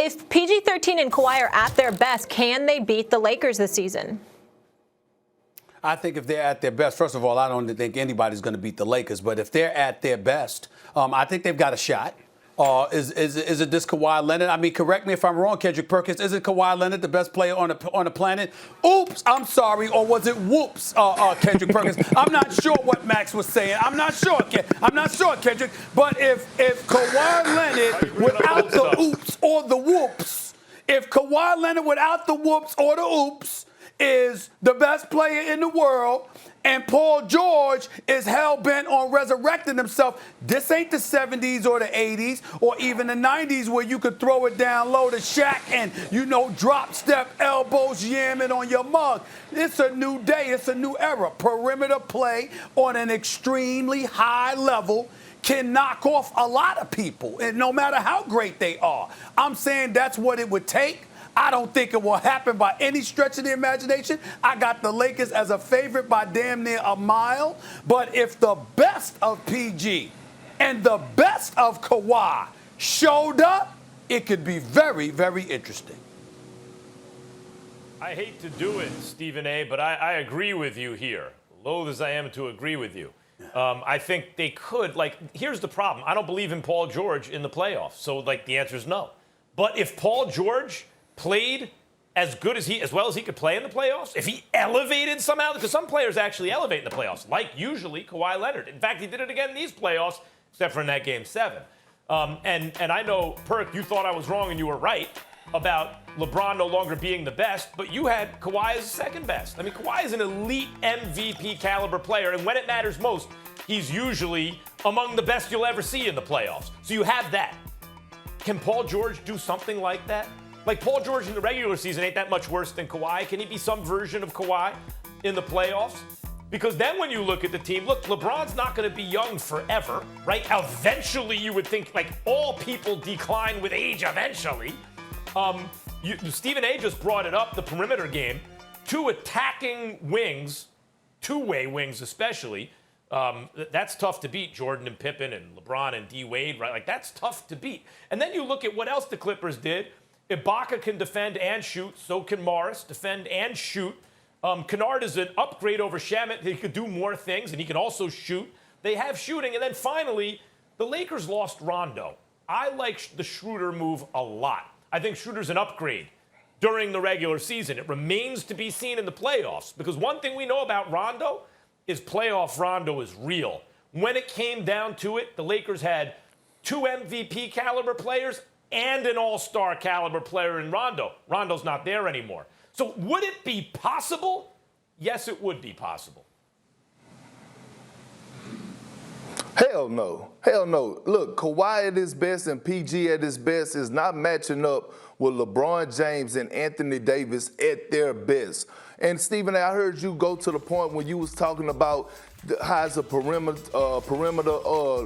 If PG-13 and Kawhi are at their best, can they beat the Lakers this season? I think if they're at their best, first of all, I don't think anybody's going to beat the Lakers. But if they're at their best, I think they've got a shot. Is it this Kawhi Leonard? I mean, correct me if I'm wrong, Kendrick Perkins. Is it Kawhi Leonard the best player on the planet? Oops, I'm sorry. Or was it whoops, Kendrick Perkins? I'm not sure what Max was saying. I'm not sure, Kendrick. But if Kawhi Leonard without the oops or the whoops, if Kawhi Leonard without the whoops or the oops is the best player in the world, and Paul George is hell-bent on resurrecting himself, this ain't the 70s or the 80s or even the 90s where you could throw it down low to Shaq and, drop step elbows yamming on your mug. It's a new day. It's a new era. Perimeter play on an extremely high level can knock off a lot of people, and no matter how great they are. I'm saying that's what it would take. I don't think it will happen by any stretch of the imagination. I got the Lakers as a favorite by damn near a mile. But if the best of PG and the best of Kawhi showed up, it could be very, very interesting. I hate to do it, Stephen A., but I agree with you here. Loath as I am to agree with you. I think they could. Here's the problem. I don't believe in Paul George in the playoffs. So, the answer is no. But if Paul George played as well as he could play in the playoffs, if he elevated somehow, because some players actually elevate in the playoffs, like usually Kawhi Leonard. In fact, he did it again in these playoffs, except for in that Game 7. And I know, Perk, you thought I was wrong and you were right about LeBron no longer being the best, but you had Kawhi as second best. I mean, Kawhi is an elite MVP caliber player, and when it matters most, he's usually among the best you'll ever see in the playoffs. So you have that. Can Paul George do something like that? Paul George in the regular season ain't that much worse than Kawhi. Can he be some version of Kawhi in the playoffs? Because then when you look at the team, look, LeBron's not going to be young forever, right? Eventually, you would think, all people decline with age eventually. Stephen A. just brought it up, the perimeter game. Two attacking wings, two-way wings especially, that's tough to beat, Jordan and Pippen and LeBron and D. Wade, right? That's tough to beat. And then you look at what else the Clippers did. Ibaka can defend and shoot. So can Morris. Defend and shoot. Kennard is an upgrade over Shamet. He could do more things, and he can also shoot. They have shooting. And then finally, the Lakers lost Rondo. I like the Schroeder move a lot. I think Schroeder's an upgrade during the regular season. It remains to be seen in the playoffs, because one thing we know about Rondo is playoff Rondo is real. When it came down to it, the Lakers had two MVP caliber players and an all-star caliber player in Rondo. Rondo's not there anymore. So would it be possible? Yes, it would be possible. Hell no. Hell no. Look, Kawhi at his best and PG at his best is not matching up with LeBron James and Anthony Davis at their best. And Stephen, I heard you go to the point when you was talking about how it's a perimeter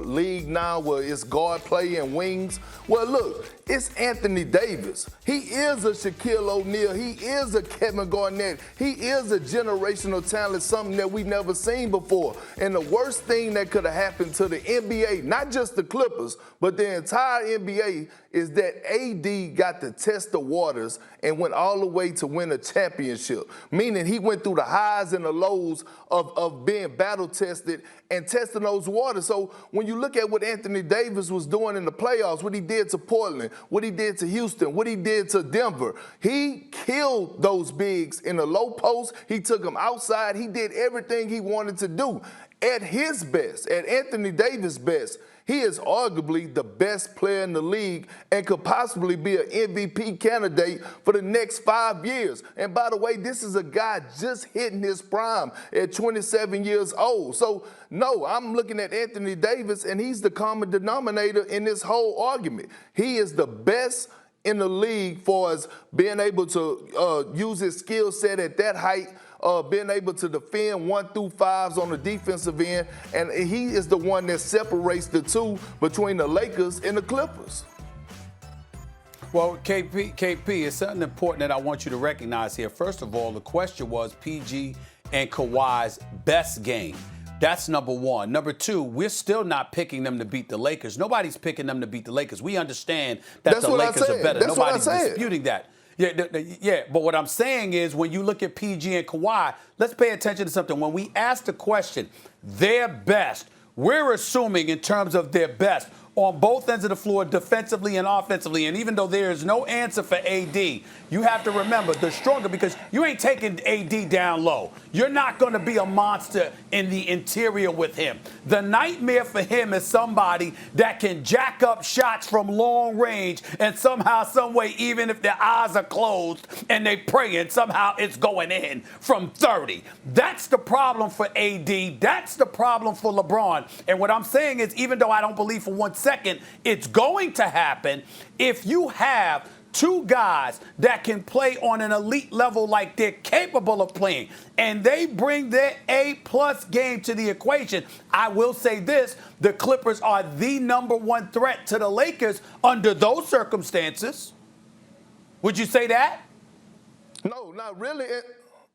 league now where it's guard play and wings. Well, look, it's Anthony Davis. He is a Shaquille O'Neal. He is a Kevin Garnett. He is a generational talent, something that we've never seen before. And the worst thing that could have happened to the NBA, not just the Clippers, but the entire NBA, is that AD got to test the waters and went all the way to win a championship, meaning he went through the highs and the lows of being battle tested and testing those waters. So when you look at what Anthony Davis was doing in the playoffs, what he did to Portland, what he did to Houston, what he did to Denver, he killed those bigs in the low post. He took them outside. He did everything he wanted to do. At his best, at Anthony Davis' best, he is arguably the best player in the league and could possibly be an MVP candidate for the next 5 years. And by the way, this is a guy just hitting his prime at 27 years old. So, no, I'm looking at Anthony Davis, and he's the common denominator in this whole argument. He is the best in the league for us being able to use his skill set at that height, being able to defend 1 through 5s on the defensive end, and he is the one that separates the two between the Lakers and the Clippers. Well, KP, it's something important that I want you to recognize here. First of all, the question was PG and Kawhi's best game. That's number one. Number two, we're still not picking them to beat the Lakers. Nobody's picking them to beat the Lakers. We understand that That's the what I Lakers are said. better. That's what I Nobody's said. disputing that. Yeah, but what I'm saying is when you look at PG and Kawhi, let's pay attention to something. When we ask the question, their best, we're assuming in terms of their best on both ends of the floor, defensively and offensively. And even though there is no answer for AD, you have to remember the stronger, because you ain't taking AD down low. You're not going to be a monster in the interior with him. The nightmare for him is somebody that can jack up shots from long range and somehow, some way, even if their eyes are closed and they pray, and somehow it's going in from 30. That's the problem for AD. That's the problem for LeBron. And what I'm saying is, even though I don't believe for 1 second it's going to happen, if you have two guys that can play on an elite level like they're capable of playing, and they bring their A-plus game to the equation, I will say this, the Clippers are the number one threat to the Lakers under those circumstances. Would you say that? No, not really.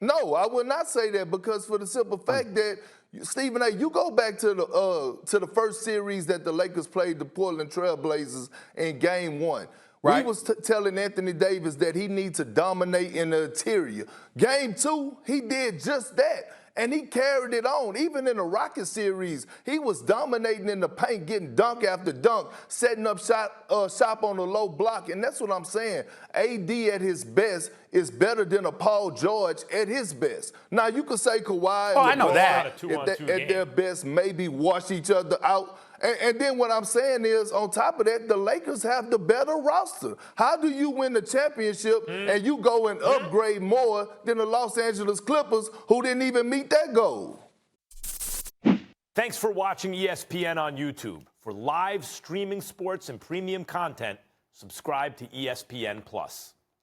No, I would not say that, because for the simple fact that, Stephen A., you go back to the first series that the Lakers played the Portland Trail Blazers in Game 1. Right. We was telling Anthony Davis that he needs to dominate in the interior. Game 2, he did just that. And he carried it on. Even in the Rocket series, he was dominating in the paint, getting dunk after dunk, setting up shop on the low block. And that's what I'm saying. AD at his best is better than a Paul George at his best. Now, you could say Kawhi and I know LeBron that. at their best maybe wash each other out. And then what I'm saying is, on top of that, the Lakers have the better roster. How do you win the championship and you go and upgrade more than the Los Angeles Clippers, who didn't even meet that goal? Thanks for watching ESPN on YouTube. For live streaming sports and premium content, subscribe to ESPN+.